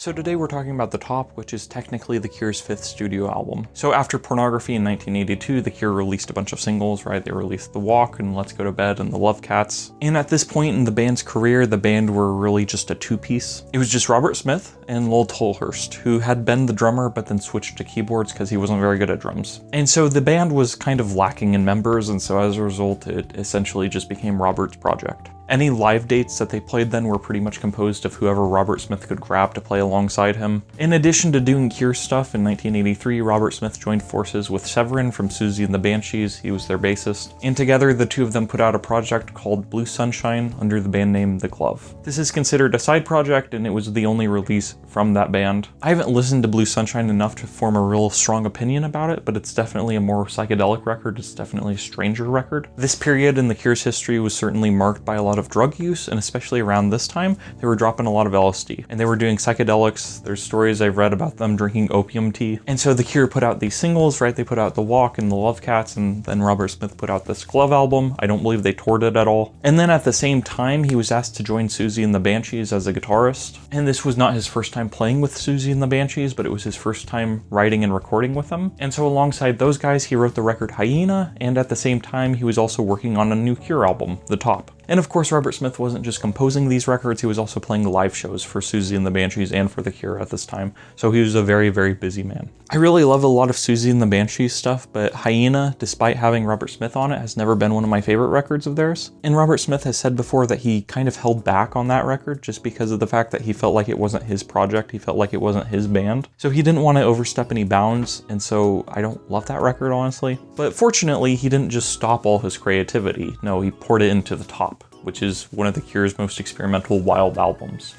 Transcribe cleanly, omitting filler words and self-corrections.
So today we're talking about The Top, which is technically The Cure's 5th studio album. So after Pornography in 1982, The Cure released a bunch of singles, right? They released The Walk and Let's Go to Bed and The Love Cats. And at this point in the band's career, the band were really just a two-piece. It was just Robert Smith and Lowell Tolhurst, who had been the drummer but then switched to keyboards because he wasn't very good at drums. And so the band was kind of lacking in members, and so as a result, it essentially just became Robert's project. Any live dates that they played then were pretty much composed of whoever Robert Smith could grab to play alongside him. In addition to doing Cure stuff, in 1983, Robert Smith joined forces with Severin from Susie and the Banshees. He was their bassist. And together, the two of them put out a project called Blue Sunshine under the band name The Glove. This is considered a side project, and it was the only release from that band. I haven't listened to Blue Sunshine enough to form a real strong opinion about it, but it's definitely a more psychedelic record. It's definitely a stranger record. This period in the Cure's history was certainly marked by a lot of drug use, and especially around this time, they were dropping a lot of LSD, and they were doing psychedelics. There's stories I've read about them drinking opium tea. And so the Cure put out these singles, right? They put out The Walk and The Love Cats, and then Robert Smith put out this Glove album. I don't believe they toured it at all. And then at the same time, he was asked to join Susie and the Banshees as a guitarist. And this was not his first time playing with Susie and the Banshees, but it was his first time writing and recording with them. And so alongside those guys, he wrote the record Hyena, and at the same time, he was also working on a new Cure album, The Top. And of course, Robert Smith wasn't just composing these records, he was also playing live shows for Susie and the Banshees and for The Cure at this time. So he was a very, very busy man. I really love a lot of Susie and the Banshees stuff, but Hyena, despite having Robert Smith on it, has never been one of my favorite records of theirs. And Robert Smith has said before that he kind of held back on that record just because of the fact that he felt like it wasn't his project, he felt like it wasn't his band. So he didn't want to overstep any bounds, and so I don't love that record, honestly. But fortunately, he didn't just stop all his creativity. No, he poured it into The Top, which is one of The Cure's most experimental, wild albums.